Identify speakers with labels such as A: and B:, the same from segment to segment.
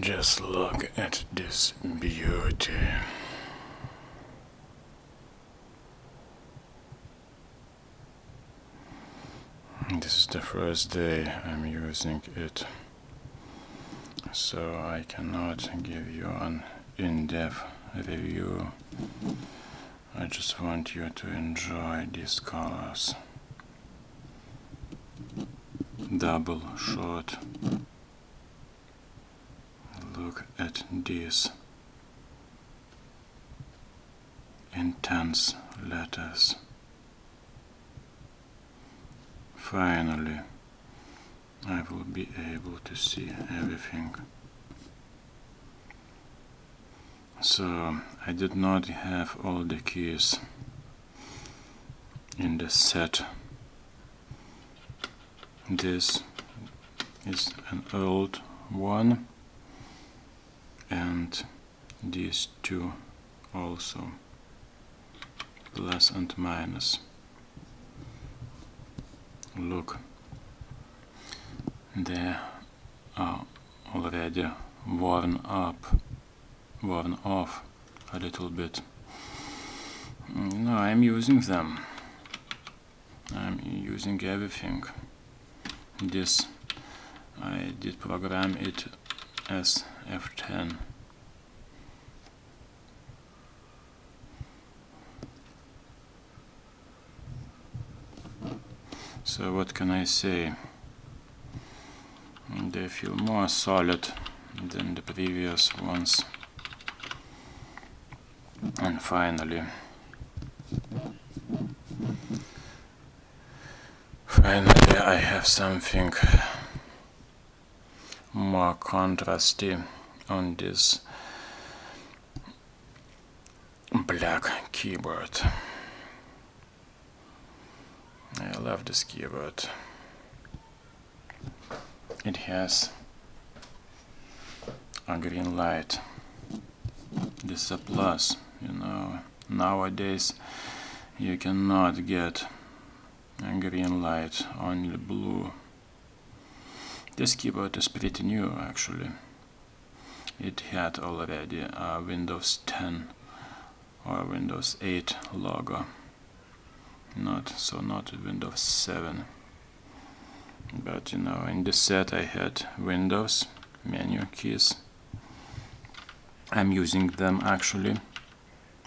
A: Just look at this beauty. This is the first day I'm using it, so I cannot give you an in-depth review. I just want you to enjoy these colors. Double shot. Look at these intense letters. Finally, I will be able to see everything. So, I did not have all the keys in the set. This is an old one, and these two also, plus and minus. Look, they are already worn off a little bit. No, I'm using them. I'm using everything. This, I did program it as F10. So what can I say? They feel more solid than the previous ones. And finally, I have something more contrasty on this black keyboard. I love this keyboard. It has a green light. This is a plus, you know. Nowadays you cannot get a green light, only blue. This keyboard is pretty new actually. It had already a Windows 10 or Windows 8 logo. Not Windows 7. But you know, in this set I had Windows menu keys. I'm using them actually.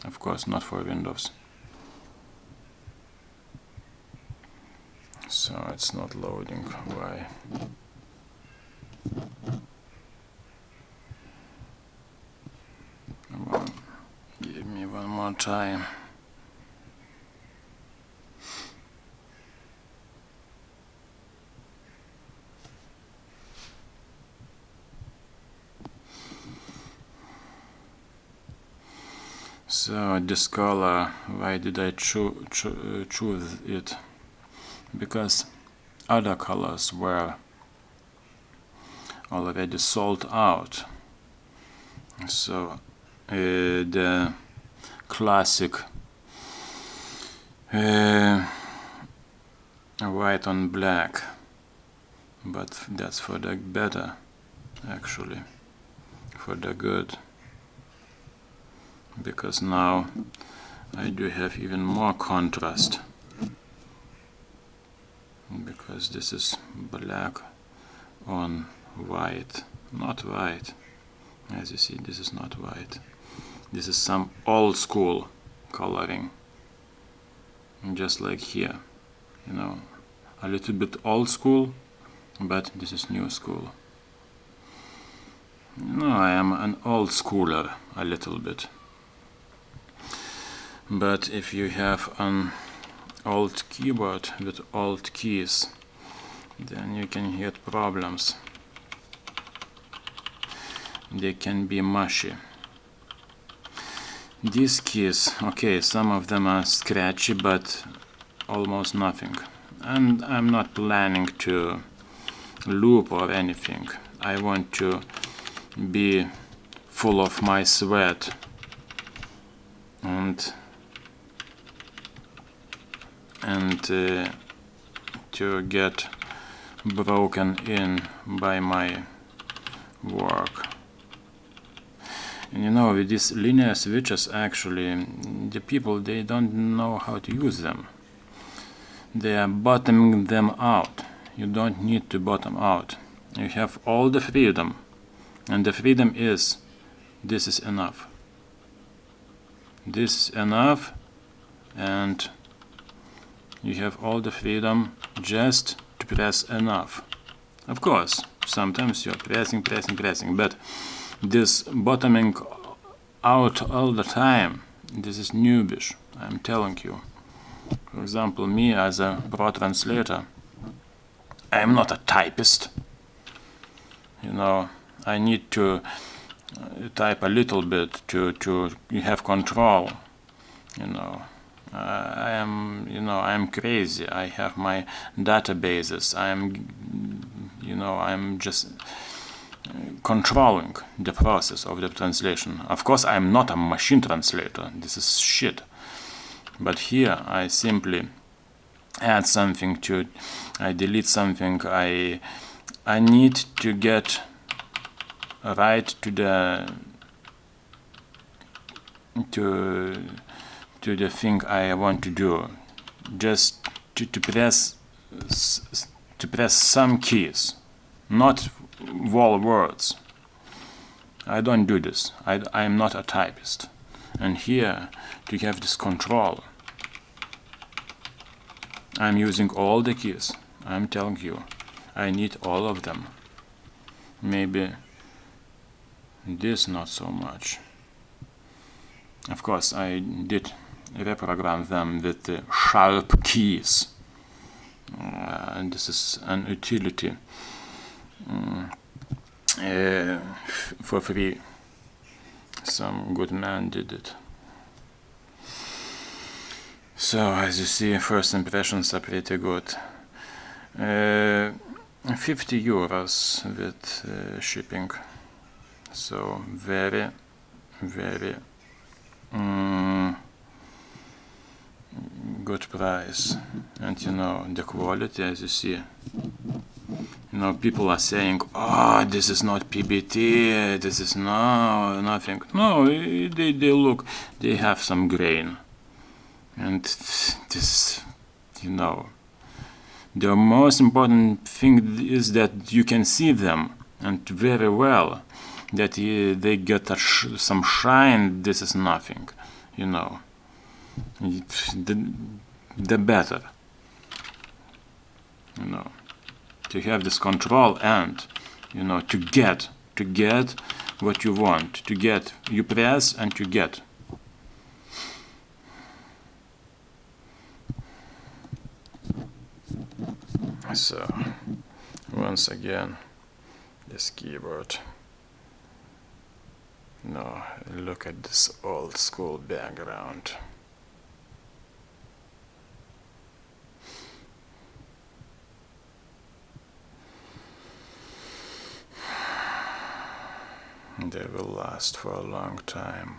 A: Of course not for Windows. So it's not loading. Why? Well, give me one more time. So this color, why did I choose it? Because other colors were already sold out. So the classic white on black, but that's for the better actually, for the good. Because now I do have even more contrast, because this is black on white, not white. As you see, this is not white. This is some old school coloring, just like here, you know, a little bit old school, but this is new school. No, I am an old schooler a little bit. But if you have an old keyboard with old keys, then you can hit problems. They can be mushy. These keys, okay, some of them are scratchy, but almost nothing. And I'm not planning to loop or anything. I want to be full of my sweat and to get broken in by my work. And you know, with these linear switches, actually, the people, they don't know how to use them. They are bottoming them out. You don't need to bottom out. You have all the freedom. And the freedom is, this is enough. This is enough, and you have all the freedom just to press enough. Of course, sometimes you're pressing, but this bottoming out all the time, this is noobish, I'm telling you. For example, me as a pro translator, I'm not a typist. You know, I need to type a little bit to have control. You know, I'm crazy. I have my databases. I'm just controlling the process of the translation. Of course, I'm not a machine translator. This is shit. But here, I simply add something to, I delete something. I need to get right to the thing I want to do. Just to press some keys, not whole words. I don't do this. I'm not a typist. And here, to have this control, I'm using all the keys. I'm telling you, I need all of them. Maybe this not so much. Of course, I did reprogram them with the sharp keys. And this is an utility for free. Some good man did it. So, as you see, first impressions are pretty good. 50 euros with shipping. So, very, very good price. And you know, the quality, as you see, you know, people are saying, oh, this is not PBT, this is nothing. No, they look, they have some grain. And this, you know, the most important thing is that you can see them, and very well, that they get some shine. This is nothing, you know. The better, you know, to have this control and, you know, to get what you want, to get, you press and you get. So, once again, this keyboard. Now, look at this old school background. They will last for a long time.